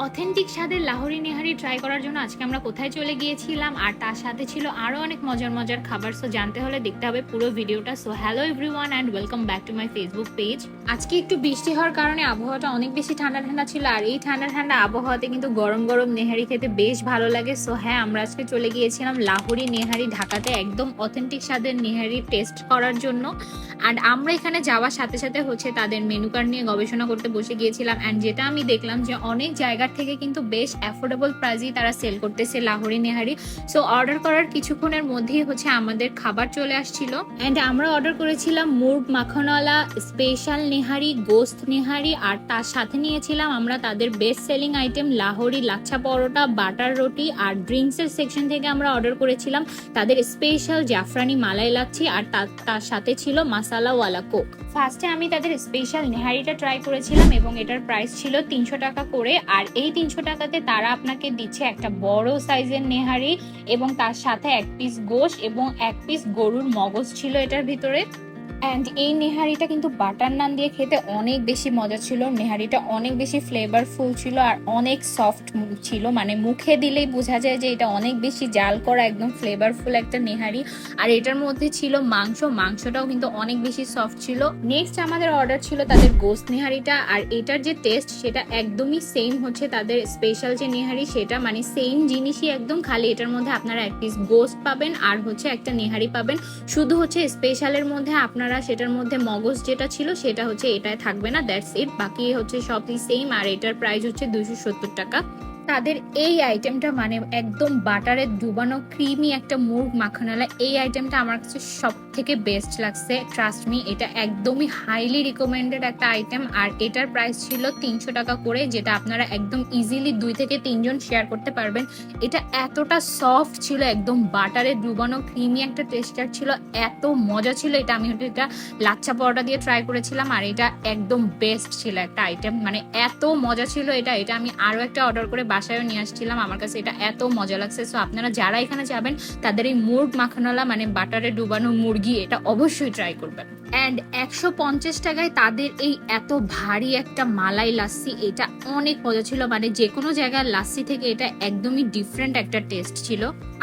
Authentic স্বাদের Lahori nihari try করার জন্য আজকে আমরা কোথায় চলে গিয়েছিলাম, আর তার সাথে ছিল আরো অনেক মজার মজার খাবার। সো জানতে হলে দেখতে হবে পুরো ভিডিওটা। So hello everyone and welcome back to my Facebook page. আজকে একটু বৃষ্টি হওয়ার কারণে আবহাওয়াটা অনেক বেশি ঠান্ডা ঠান্ডা ছিল, আর এই ঠান্ডা ঠান্ডা আবহাওয়াতে কিন্তু গরম গরম নেহারি খেতে বেশ ভালো লাগে। সো হ্যাঁ, আমরা আজকে চলে গিয়েছিলাম লাহোরি নেহারি ঢাকাতে একদম অথেন্টিক স্বাদের নেহারি টেস্ট করার জন্য। অ্যান্ড আমরা এখানে যাওয়ার সাথে সাথে তাদের মেনু কার্ড নিয়ে গবেষণা করতে বসে গিয়েছিলাম। অ্যান্ড যেটা আমি দেখলাম যে অনেক জায়গার থেকে কিন্তু বেশ অ্যাফোর্ডেবল প্রাইসেই তারা সেল করতেছে লাহোরি নেহারি। সো অর্ডার করার কিছুক্ষণের মধ্যেই আমাদের খাবার চলে আসছিল। অ্যান্ড আমরা অর্ডার করেছিলাম মুরগ মাখনওয়ালা স্পেশাল নেহারি, গোস্ত নেহারি, আর তার সাথে নিয়েছিলাম আমরা তাদের best selling item Lahori lachha paratha, butter রুটি। আর ড্রিঙ্কসের সেকশন থেকে আমরা অর্ডার করেছিলাম তাদের স্পেশাল জাফরানি মালাই লাচ্ছি, আর তার সাথে ছিল মাসালাওয়ালা কোক। ফার্স্টে আমি তাদের স্পেশাল নেহারিটা ট্রাই করেছিলাম এবং এটার প্রাইস ছিল 300 টাকা করে। আর এই 300 টাকাতে তারা আপনাকে দিচ্ছে একটা বড় সাইজের নেহারি এবং তার সাথে এক পিস গোশ এবং এক পিস গরুর মগজ ছিল এটার ভিতরে। অ্যান্ড এই নেহারিটা কিন্তু বাটার নান দিয়ে খেতে অনেক বেশি মজা ছিল। নেহারিটা অনেক বেশি ফ্লেভারফুল ছিল আর অনেক সফট ছিল, মানে মুখে দিলেই বোঝা যায় যে এটা অনেক বেশি জাল করা একদম ফ্লেভারফুল একটা নেহারি। আর এটার মধ্যে ছিল মাংসটাও কিন্তু অনেক বেশি সফট ছিল। নেক্সট আমাদের অর্ডার ছিল তাদের গোস্ত নেহারিটা, আর এটার যে টেস্ট সেটা একদমই সেম তাদের স্পেশাল যে নেহারি সেটা, মানে সেম জিনিসই একদম, খালি এটার মধ্যে আপনারা এক পিস গোস্ত পাবেন আর একটা নেহারি পাবেন। শুধু স্পেশালের মধ্যে আপনারা সেটার মধ্যে মগজ যেটা ছিল সেটা এটাই থাকবে না, দ্যাটস ইট। বাকি সবই সেম। আর এটার প্রাইস 270 টাকা। তাদের এই আইটেমটা মানে একদম বাটারে ডুবানো ক্রিমি একটা মুরগ মাখনওয়ালা, এই আইটেমটা আমার কাছে সব থেকে বেস্ট লাগছে। ট্রাস্ট মি, এটা একদমই হাইলি রিকমেন্ডেড একটা আইটেম। আর এটার প্রাইস ছিল 300 টাকা করে, যেটা আপনারা একদম ইজিলি 2 থেকে 3 জন শেয়ার করতে পারবেন। এটা এতটা সফট ছিল, একদম বাটারে ডুবানো ক্রিমি একটা টেক্সচার ছিল, এত মজা ছিল। এটা আমি এটা লাচ্ছা পরোটা দিয়ে ট্রাই করেছিলাম, আর এটা একদম বেস্ট ছিল একটা আইটেম, মানে এত মজা ছিল এটা। আমি আরো একটা অর্ডার করে বাসায়ও নিয়ে আসছিলাম, আমার কাছে এটা এত মজা লাগছে। সো আপনারা যারা এখানে যাবেন তাদের এই মুরগ মাখনওয়ালা মানে বাটারে ডুবানো মুরগি এটা অবশ্যই ট্রাই করবেন। অ্যান্ড 150 টাকায় তাদের এই এত ভারী একটা মালাই লাস্সি, এটা অনেক মজা ছিল, মানে যে কোনো জায়গার লাস্সি থেকে এটা একদমই ডিফারেন্ট একটা টেস্ট ছিল।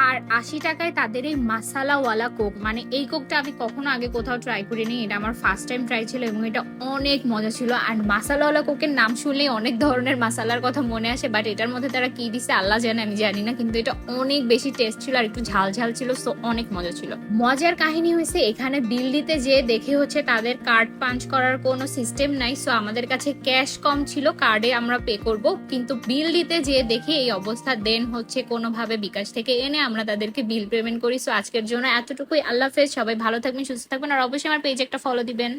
আর 80 টাকায় তাদের এই মাসালাওয়ালা কোক, মানে এই কোকটা আমি কখনো আগে কোথাও ট্রাই করিনি, এটা আমার ফার্স্ট টাইম ট্রাই ছিল এবং এটা অনেক মজা ছিল। আর মাসালাওয়ালা কোকের নাম শুনলেই অনেক ধরনের মাসালার কথা মনে আসে, বাট এটার মধ্যে তারা কি দিছে আল্লাহ জানে, আমি জানি না, কিন্তু এটা অনেক বেশি টেস্ট ছিল আর একটু ঝাল ঝাল ছিল। সো অনেক মজা ছিল। মজার কাহিনী এখানে বিল দিতে যে দেখে তাদের কার্ড পাঞ্চ করার কোনো সিস্টেম নাই। সো আমাদের কাছে ক্যাশ কম ছিল, কার্ডে আমরা পে করব, কিন্তু বিল দিতে যে দেখে এই অবস্থা, দেন কোনোভাবে বিকাশ থেকে এনে আমরা তাদেরকে বিল পেমেন্ট করি। সো আজকের জন্য এতটুকুই। আল্লাহ হাফেজ, সবাই ভালো থাকবেন, সুস্থ থাকবেন, আর অবশ্যই আমার পেজে একটা ফলো দিবেন।